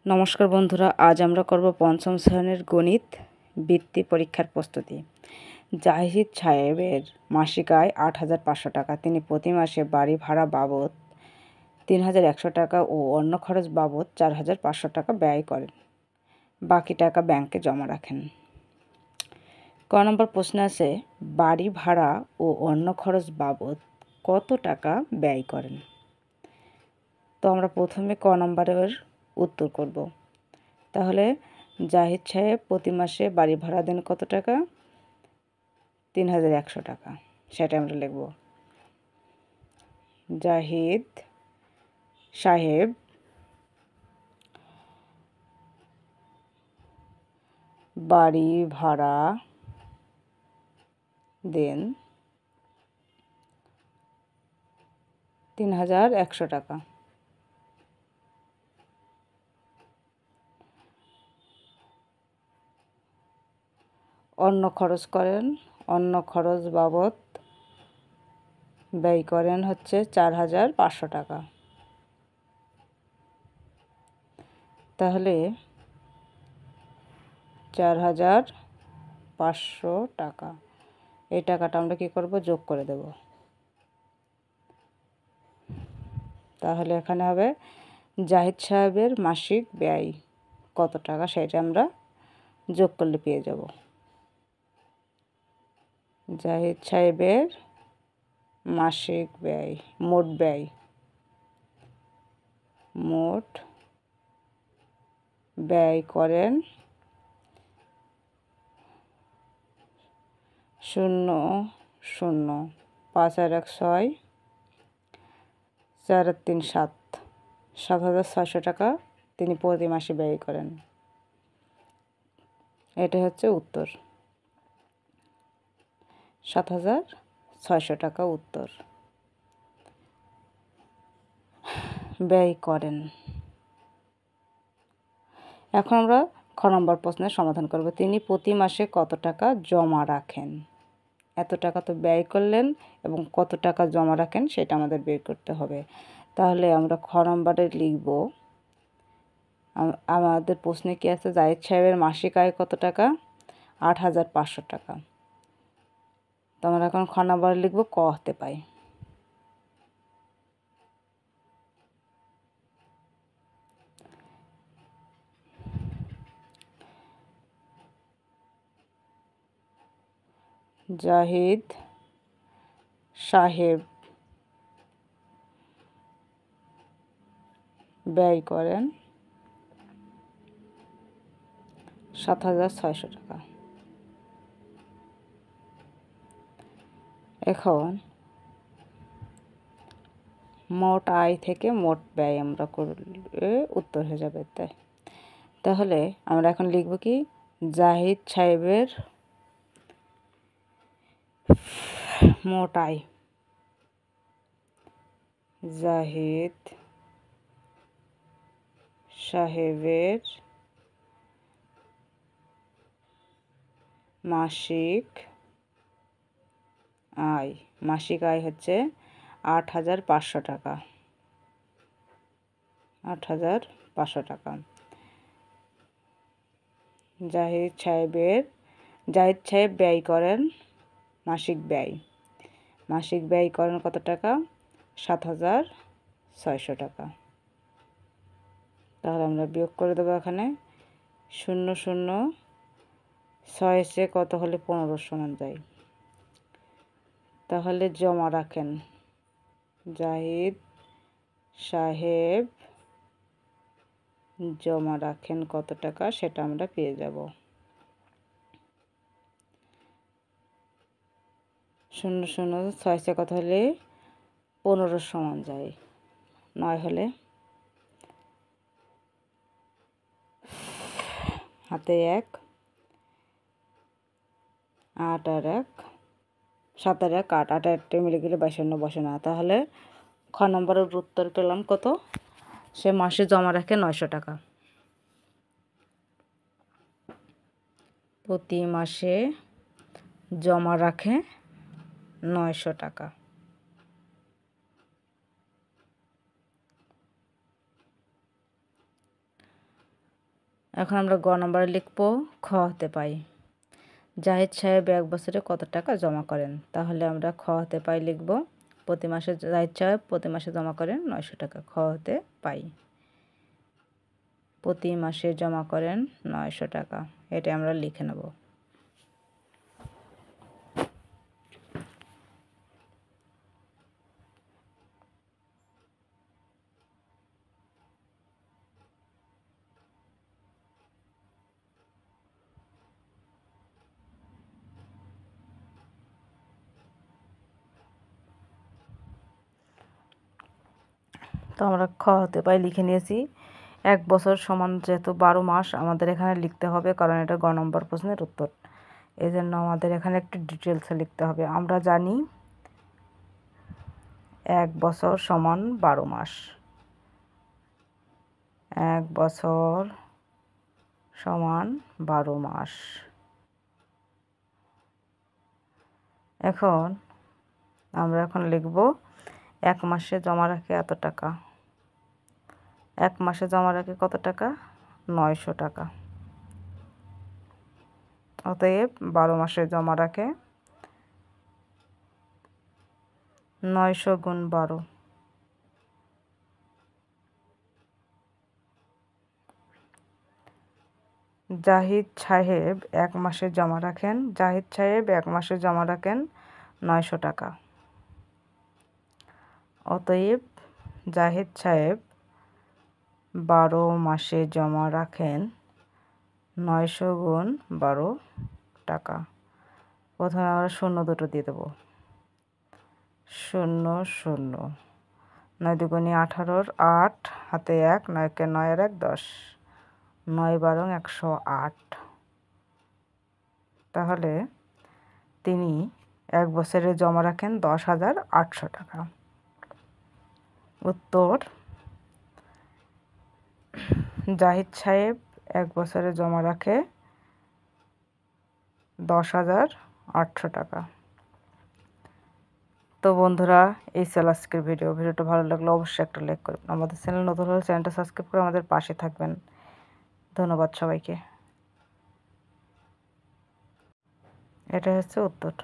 নমস্কার বন্ধুরা, আজ আমরা করব পঞ্চম শ্রেণীর গণিত বৃত্তি পরীক্ষার প্রস্তুতি। জাহিদ সাহেবের মাসিক আয় ৮৫০০ টাকা। তিনি প্রতি মাসে বাড়ি ভাড়া বাবদ ৩১০০ টাকা ও অন্য খরচ বাবদ ৪৫০০ টাকা ব্যয় করেন। বাকি টাকা ব্যাংকে জমা রাখেন। ক নম্বর প্রশ্ন আছে, বাড়ি ভাড়া ও অন্য খরচ বাবদ কত টাকা ব্যয় করেন? তো আমরা প্রথমে ক নম্বরের উত্তর করব। তাহলে জাহিদ সাহেব প্রতি মাসে বাড়ি ভাড়া দেন কত টাকা? ৩১০০ টাকা। সেটা আমরা লিখব। জাহিদ সাহেব বাড়ি ভাড়া দেন ৩১০০ টাকা। অন্য খরচ করেন, অন্য খরচ বাবদ ব্যয় করেন হচ্ছে ৪৫০০ টাকা। তাহলে ৪৫০০ টাকা, এই টাকাটা আমরা কি করব? যোগ করে দেব। তাহলে এখানে হবে জাহিদ সাহেবের মাসিক ব্যয় কত টাকা, সেটা আমরা যোগ করলে পেয়ে যাব। জাহিদ সাহেবের মাসিক ব্যয়, মোট ব্যয়, মোট ব্যয় করেন ৭,৫১,৬,৪,৩,৭,৭,৬০০ টাকা তিনি প্রতি মাসে ব্যয় করেন। এটা হচ্ছে উত্তর। ৭,৬০০ টাকা উত্তর। ব্যয় করেন। এখন আমরা খ নম্বর প্রশ্নের সমাধান করব। তিনি প্রতি মাসে কত টাকা জমা রাখেন? এত টাকা তো ব্যয় করলেন এবং কত টাকা জমা রাখেন সেটা আমাদের বের করতে হবে। তাহলে আমরা খ নম্বরে লিখব, আমাদের প্রশ্নে কি আছে? জাহিদ সাহেবের মাসিক আয় কত টাকা? ৮৫০০ টাকা। তো আমরা এখন খ নম্বরে লিখব, ক হতে পাই। জাহিদ সাহেব ব্যয় করেন ৭,৬০০ টাকা। এখন মোট আয় থেকে মোট ব্যয় আমরা করলে উত্তর হয়ে যাবে। তাহলে আমরা এখন লিখব কি? জাহিদ সাহেবের মোট আয়, জাহিদ সাহেবের মাসিক আয়, মাসিক আয় হচ্ছে ৮৫০০ টাকা। ৮৫০০ টাকা। জাহিদ সাহেব ব্যয় করেন, মাসিক ব্যয় করেন কত টাকা? ৭,৬০০ টাকা। তাহলে আমরা বিয়োগ করে দেবো। এখানে ০,০৬ কত হলে ১৫ সমান যায়। তাহলে জমা রাখেন, জাহিদ সাহেব জমা রাখেন কত টাকা সেটা আমরা পেয়ে যাব। ০,০৬ কত হলে ১৫ সমান যায়। ৯ হলে হাতে ১, ৮ আর ১, ৭ আর ১, ৮, ৮ আর ৮ মিলে গেলে ২২ বসে না। তাহলে খ নম্বরের উত্তর পেলাম কত? সে মাসে জমা রাখে ৯০০ টাকা। প্রতি মাসে জমা রাখে ৯০০ টাকা। এখন আমরা গ নম্বরে লিখব খ হতে পাই। জাহিদ সাহেব 1 বছরে কত টাকা জমা করেন? তাহলে আমরা খ হতে পাই লিখব প্রতি মাসে জাহিদ সাহেব প্রতি মাসে জমা করেন 900 টাকা। খ হতে পাই প্রতি মাসে জমা করেন 900 টাকা। এটা আমরা লিখে নেব। তো আমরা খ হতে পাই লিখে নিয়েছি। 1 বছর সমান যেহেতু 12 মাস আমাদের এখানে লিখতে হবে, কারণ এটা গ নম্বর প্রশ্নের উত্তর। এই জন্য আমাদের এখানে একটু ডিটেলসে লিখতে হবে। আমরা জানি 1 বছর সমান 12 মাস। 1 বছর সমান 12 মাস। আমরা লিখব 1 মাসে জমা রাখে এত টাকা। 1 মাসে জমা রাখে কত টাকা? 900 টাকা। অতএব 12 মাসে জমা রাখে 900 গুণ 12। জাহিদ সাহেব 1 মাসে জমা রাখেন 900 টাকা। অতএব জাহিদ সাহেব 12 মাসে জমা রাখেন 900 গুণ 12 টাকা। প্রথমে আমরা শূন্য দুটো দিয়ে দেবো। 0 0 9 দুগুণে 18, 8 হাতে 1, 9 কে 9 আর 1 10, 9 12 108। তাহলে তিনি 1 বছরে জমা রাখেন 10,800 টাকা। উত্তর: জাহিদ সাহেব 1 বছরে জমা রাখে 10,800 টাকা। তো বন্ধুরা, এই ছিল আজকের ভিডিওটা ভালো লাগলে অবশ্যই একটা লাইক করবেন। আমাদের চ্যানেল নতুন হলে চ্যানেলটা সাবস্ক্রাইব করে আমাদের পাশে থাকবেন। ধন্যবাদ সবাইকে। এটা হচ্ছে উত্তর।